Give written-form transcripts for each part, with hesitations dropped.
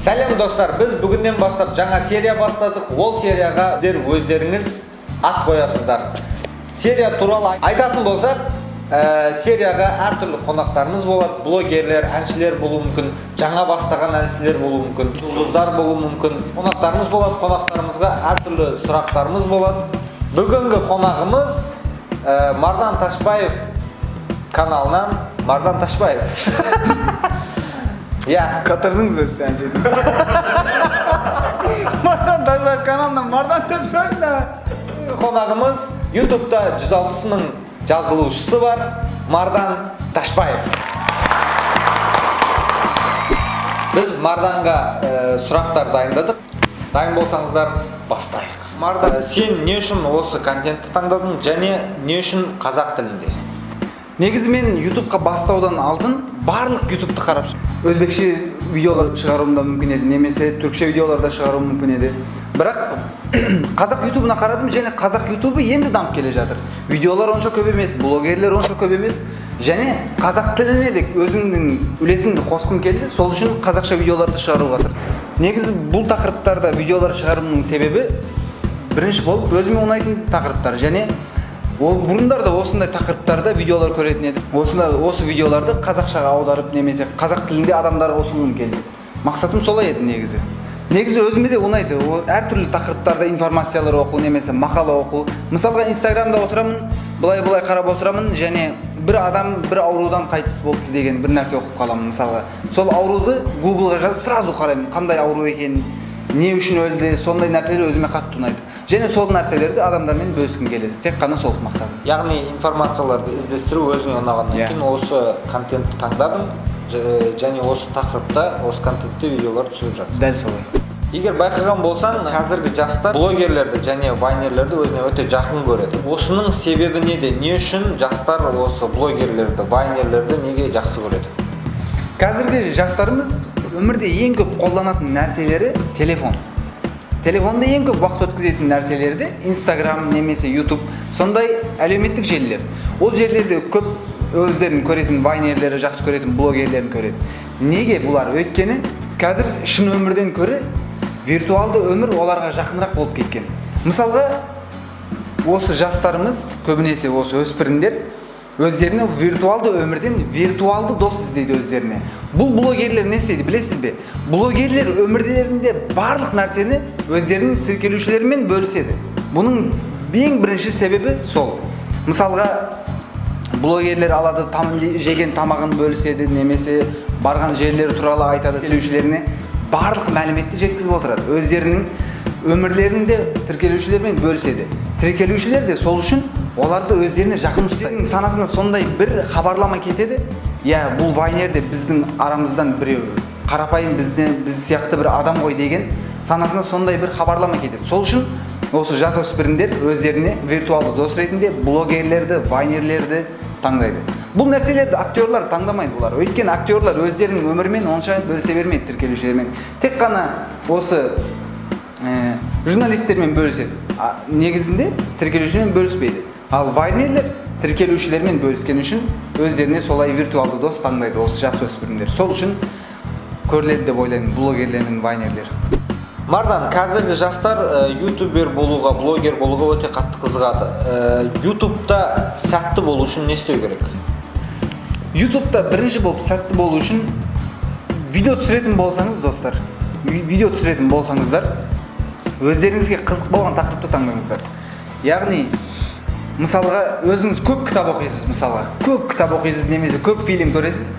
Сәлем достар, біз бүгінден бастап жаңа серия бастадық. Ол серияға сіздер өздеріңіз ат қоясыздар. Серия туралы айтатын болсақ, серияға әртүрлі қонақтарымыз болады. Блогерлер, әншілер болуы мүмкін, жаңа бастаған әншілер болуы мүмкін, жұлдыздар болуы мүмкін. Қонақтарымыз болады, қонақтарымызға әртүрлі сұрақтарымыз болады. Бүгінгі қонағымыз Мардан Ташбаев каналынан Мардан Ташбаев. Ya katırdınız sen şimdi. Mardan Taşbayev kanalından Mardan Taşbayev ne? Қонағымыз YouTube'da 160 мың жазылушысы бар Мардан Ташбаев. Біз Марданға сұрақтар дайындадық. Дайын болсаңыздар бастайық. Мардан, сен не үшін осы контентті таңдадың және не үшін қазақ тілінде? Негізі мен YouTube'қа бастаудан алдын барлық YouTube'ты қарап өзбекше видеолар шығаруым да мүмкін еді, немесе түркше видеолар да шығаруым мүмкін еді. Бірақ қазақ YouTube'ына қарадым және қазақ YouTube'ы енді дамып келе жатыр. Видеолар онша көп емес, блогерлер онша көп емес, және қазақ тіліне де өзімнің үлесімді қосқым келді. Сол үшін қазақша видеоларды шығаруға тырыстым. Негізі бұл тақырыптарда видеолар шығаруымның себебі бірінші болып өзіме ұнайтын тақырыптар, және ол бұрындар да осындай тақырыптарда видеолар көретін едім. Осы видеоларды қазақшаға аударып немесе қазақ тілінде адамдарға ұсынғым келді. Мақсатым солай еді негізі. Негізі өзіме де ұнайды. Әртүрлі тақырыптарда информациялар оқу немесе мақала оқу. Мысалға Инстаграмда отырамын, былай қарап отырамын және бір адам бір аурудан қайтыс болыпты деген бір нәрсе оқып қаламын мысалға. Сол ауруды Googleға жазып сразу қараймын, қандай ауру екенін, не үшін өлді, сондай нәрселер өзіме қатты ұнайды. Және сол нәрселерді адамдармен бөліскім келеді. Тек қана сол мақсат. Яғни информацияларды іздестіру өзіңе ұнағаннан кейін осы контентті таңдадым және осы тақырыпта осы контентте видеолар түсіріп жатсың. Дәл солай. Егер байқаған болсаң, қазіргі жастар блогерлерді және вайнерлерді өзіне өте жақын көреді. Осының себебі неде? Не үшін жастар осы блогерлерді, вайнерлерді неге жақсы көреді? Қазіргі жастарымыз өмірде ең көп қолданатын нәрселері телефон. Телефонда ең көп уақыт өткізетін нәрселерді Instagram немесе YouTube, сондай әлеуметтік желілер. Ол жерлерде көп өздерін көретін вайнерлері, жақсы көретін блогерлерін көреді. Неге бұлар? Өйткені қазір шын өмірден көрі виртуалды өмір оларға жақынырақ болып кеткен. Мысалға, осы жастарымыз, көбінесе осы өспірімдер, өздеріне виртуалды өмірден виртуалды дос іздейді өздеріне. Бұл блогерлер не істейді, білесіз бе? Блогерлер өмірдерінде барлық нәрсені өздерінің тіркелушілерімен бөліседі. Бұның ең бірінші себебі сол. Мысалға, блогерлер алады, жеген тамағын бөліседі, немесе барған жерлері туралы айтады тіркелушілеріне. Барлық мәліметті жеткізіп отырады. Өздерінің өмірлерінде тіркелушілермен бөліседі. Тіркелушілер де сол үшін оларды өздеріне жақын ұстайды. Санасына сондай бір хабарлама кетеді. Я, бұл вайнерде біздің арамыздан біреу, қарапайым біз сияқты бір адам ғой деген санасына сондай бір хабарлама кетеді. Сол үшін осы жасөспірімдер өздеріне виртуалды дос ретінде блогерлерді, вайнерлерді таңдайды. Бұл нәрселерді актерлар таңдамайды бұлар. Өйткені актерлар өздерінің өмірімен онша бөлісе бермейді тіркелушілермен. Тек қана осы журналистермен бөліседі. Негізінде тіркелушілермен бөліспейді. Ал вайнерлер тіркелушілермен бөліскен үшін өздеріне солай виртуалды дос таңдайды осы жасөспірімдер. Сол үшін көріледі деп ойлаймын блогерлер мен вайнерлер. Мардан, қазіргі жастар ютубер болуға, блогер болуға өте қатты қызығады. Ютубта сәтті болу үшін не істеу керек? Ютубта бірінші болып сәтті болу үшін видео түсіретін болсаңыз, достар, видео түсіретін болсаңыздар, өздеріңізге қызық болған тақырыпты таңдаңыздар. Яғни, мысалға, өзіңіз көп кітап оқисыз, мысалға. Көп кітап оқисыз, немесе көп фильм көресіз.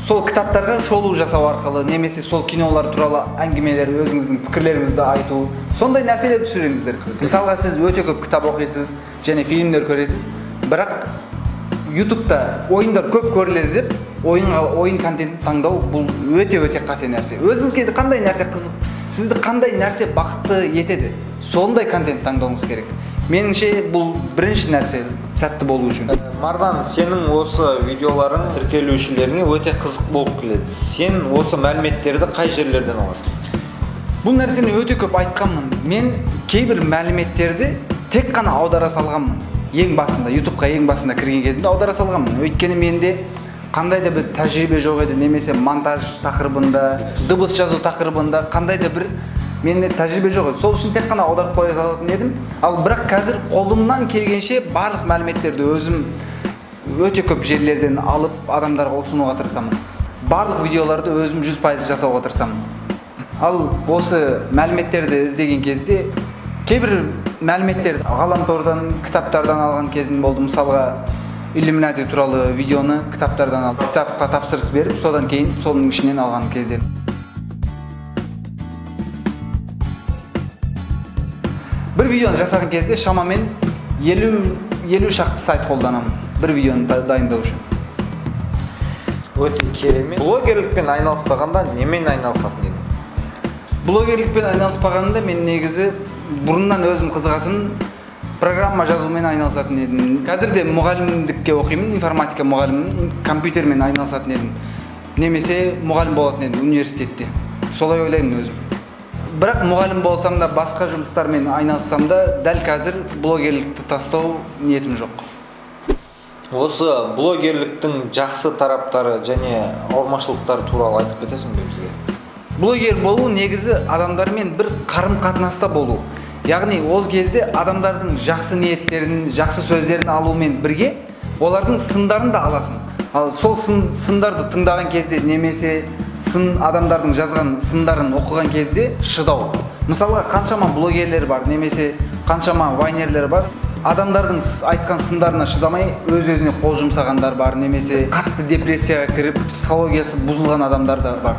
Сол кітаптарға шолу жасау арқылы, немесе сол кинолар туралы әңгімелер, өзіңіздің пікірлеріңізді айту, сондай нәрселер түсіріңіздер. Мысалға, сіз өте көп кітап оқисыз, және фильмдер көресіз, бірақ YouTube'та ойындар көп көріледі деп, ойын контентін таңдау бұл өте қате нәрсе. Өзіңізге қандай нәрсе қызық, сізді қандай нәрсе бақытты етеді, сондай контент таңдауыңыз керек. Меніңше бұл бірінші нәрсе сәтті болу үшін. Мардан, сенің осы видеоларың тіркелушілеріне өте қызық болып келеді. Сен осы мәліметтерді қай жерлерден аласың? Бұл нәрсені өте көп айтқанмын. Мен кейбір мәліметтерді тек қана аудара салғанмын. Ең басында, YouTube'қа ең басында кірген кезінде аудара салғанмын. Өйткені менде кандай да бир тажрыйбе жок эди, немесе монтаж такырыбында, дыбыс жазуу такырыбында кандай да бир менде тажрыйбе жок эди. Сол үчүн тек гана аударып кое салатын едим. Ал бирок азыр колумдан келгенче барлык маалиметтерди өзүм өтө көп жерлерден алып адамдарга усунууга тырысамын. Барлык видеолорду өзүм 100% жасауга тырысамын. Ал осы маалиметтерди издеген кезде кээ бир маалиметтерди галамтордон, китаптардан алган кезим болду. Мисалга Иллюминати тууралуу видеону китаптардан алып, китапка тапсырыс берип, содан кийин сонун ичинен алган кездер. Бир видеону жасаган кезде шамамен 50 шакты сайт колдонам. Бир видеону дайындоо үчүн. Өтө керемет. Блогерликпен айналыспаганда немен айналысатын едиң? Блогерликпен айналыспаганымда мен негизи бурундан өзүм кызыгатын программа жазуу менен айналысатын едим. Азырда мугалимдикке окуймун, информатика мугалимимин, компьютер менен айналысатын едим. Немесе мугалим болатын едим университетте. Солай ойлойм өзүм. Бирок мугалим болсам да, башка жумуштар менен айналыссам да, дал азыр блогерликти тастоо ниетим жок. Осы блогерликтин жакшы тараптары жана алмашылыктары тууралуу айтып кетесиңби бизге? Блогер болуу негизи адамдар менен бир карым-катнаста болуу. Ягни ол кезде адамдардын жакшы ниеттерин, жакшы сөздөрүн алуу менен бирге олардын сындарын да аласың. Ал сол сындарды тыңдаган кезде немесе адамдардын жазган сындарын окуган кезде шыдау. Мисалга канчама блогерлер бар, немесе канчама вайнерлер бар. Адамдардын айткан сындарына шыдамай өз-өзүнө кол жумсагандар бар, немесе катты депрессияга кирип, психологиясы бузулган адамдар да бар.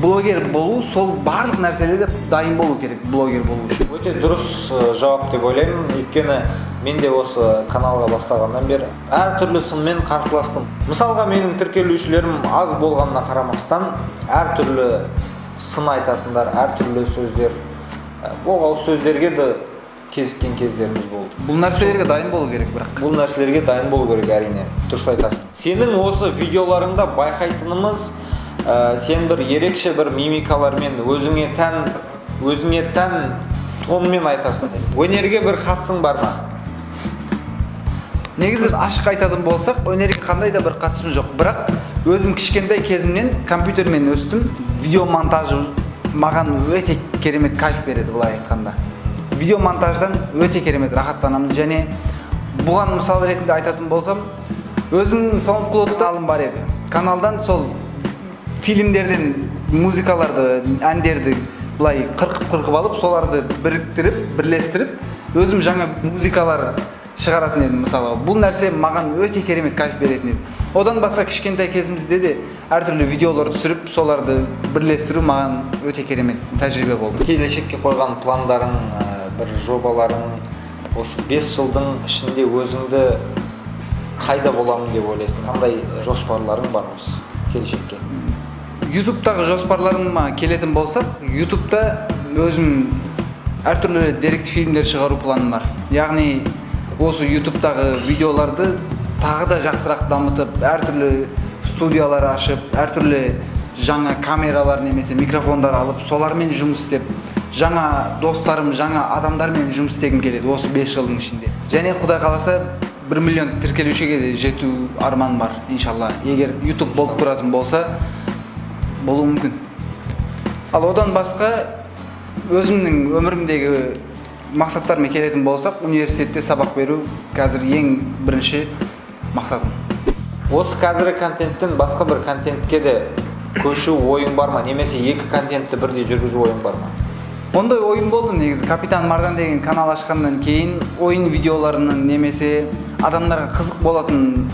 Блогер болуу сол барлык нерселерге дайын болуу керек, блогер болуу үчүн. Өтө дурус жооп деп ойлойм. Өйткөнү мен де осы каналга баштагандан бери ар түрлүү сынмен каршылаштым. Мисалга менин тиркелүүчүлөрүм аз болгонуна карамастан, ар түрлүү сын айтатындар, ар түрлүү сөздөр, богол сөздөргө да кезиккен кездерimiz болду. Бул нерселерге дайын болуу керек бирок. Бул нерселерге дайын болуу керек, арине. Дурус айтасың. Сенин осы видеоларыңда байкайтынымыз, сен бір ерекше бір мимикалармен өзіңе тән тонмен айтасың. Өнерге бір қатысың бар ма? Негизи ашык айтатын болсак, өнерге кандай да бир катышым жок. Бирок өзүм кичкентай кезимден компьютер менен өстүм. Видео монтажы маган өтө керемет кайф берет, булай айтканда. Видео монтаждан өтө керемет рахаттанам. Және буган мисал ретинде айтатын болсам, өзүмдүн SoundCloud каналым бар эди. Каналдан сол фильмдерден музыкаларды, әндерди булай кыркып алып, соларды бириктирип, бирлештирип, өзүм жаңа музыкалар чыгаратын едим. Мисалы, бул нерсе маган өтө керемет кайф беретін edi. Одан башка кичкентай кезимизде де ар түрлүү видеолор түсүрүп, соларды бирлештирүү маган өтө керемет тажрыйбе болду. Келечекке койгон пландарың, бир жобаларың, осы 5 жылдың ичинде өзүңдү кайда боламын деп ойлойсуң? Кандай жоспарларың бар осы келечекке? YouTube'тагы жоспарларыма келетін болсақ, YouTube'та өзім әр түрлі деректі фильмдер шығару планым бар. Яғни осы YouTube'тагы видеоларды тағы да жақсырақ дамытып, әр түрлі студиялар ашып, әр түрлі жаңа камералар немесе микрофондар алып, солармен жұмыс істеп, жаңа достарым, жаңа адамдармен жұмыс істегім келеді осы 5 жылдың ішінде. Және Құдай қаласа 1 миллион тіркелушіге де жету арман бар, иншалла. Егер YouTube болып тұратын болса, болуы мүмкін. Ал одан басқа өзімнің өмірімдегі мақсаттарыма келетін болсақ, университетте сабақ беру қазір ең бірінші мақсатым. Осы қазіргі контенттен басқа бір контентке де көшу ойың бар ма? Немесе екі контентті бірдей жүргізу ойың бар ма? Ондай ойым болды негізі. Капитан Мардан деген канал ашқаннан кейін ойын видеоларының немесе адамдарға қызық болатын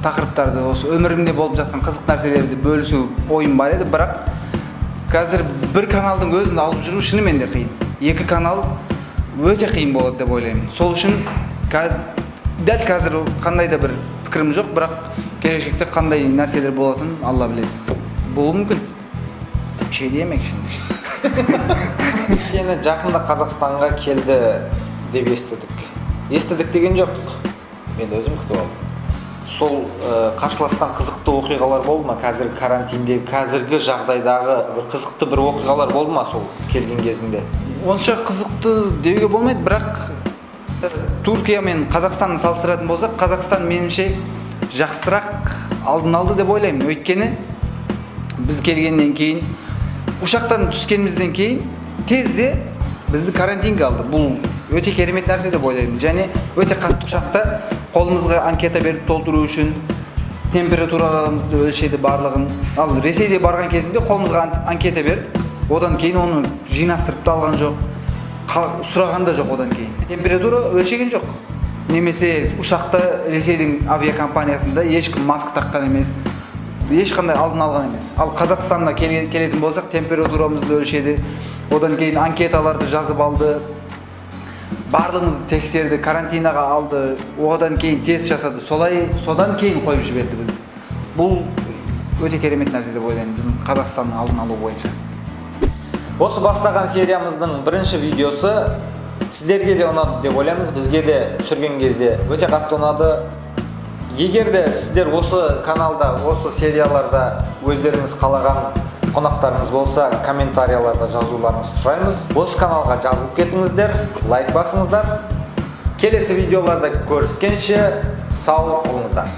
тақырыптарды, осы өмірімде болып жатқан қызық нәрселерді бөлісу ойым бар еді, бірақ қазір бір каналдың өзін алып жүру шынымен де қиын. Екі канал өте қиын болады деп ойлаймын. Сол үшін дәл қазір қандай да бір пікірім жоқ, бірақ келешекте қандай нәрселер болатын Алла біледі. Болуы мүмкін. Ше демек şimdi. Сені жақында Қазақстанға келді деп естідік. Естідік деген жоқ. Мен өзім күтіп алдым. Сол қарсыласқан қызықты оқиғалар болды ма? Қазір карантинде, қазіргі жағдайдағы бір қызықты бір оқиғалар болды ма сол келген кезінде? Онша қызықты деуге болмайды, бірақ Түркия мен Қазақстанды салыстыратын болсақ, Қазақстан меніңше жақсырақ алдын алды деп ойлаймын. Өйткені біз келгеннен кейін, ұшақтан түскенімізден кейін тезде бізді карантинге алды. Бұл өте керемет нәрсе деп ойлаймын. Және өте қатты ұшақта қолымызға анкета беріп толтыру үшін температураларымызды өлшеді барлығын. Ал Ресейде барған кезінде қолымызға анкета беріп, одан кейін оны жинастырып та алған жоқ. Сұраған да жоқ одан кейін. Температура өлшеген жоқ. Немесе ұшақта Ресейдің авиакомпаниясында ешкім маска таққан емес. Ешқандай алдын алған емес. Ал Қазақстанға келетін болсақ, температурамызды өлшеді. Одан кейін анкеталарды жазып алды. Барлығымызды тексерді, карантинаға алды. Одан кейін тест жасады. Содан кейін қойып жіберді бізді. Бұл өте керемет нәрсе деп ойлаймын біздің Қазақстанның алдын алу бойынша. Осы бастаған сериямыздың бірінші видеосы сіздерге де ұнады деп ойлаймыз. Бізге де түсірген кезде өте қатты ұнады. Егер де сіздер осы каналда, осы серияларда өздеріңіз қалаған қонақтарыңыз болса, комментарияларда жазуларыңызды сұраймыз. Осы каналға жазылып кетіңіздер, лайк басыңыздар. Келесі видеоларда көріскенше сау болыңыздар.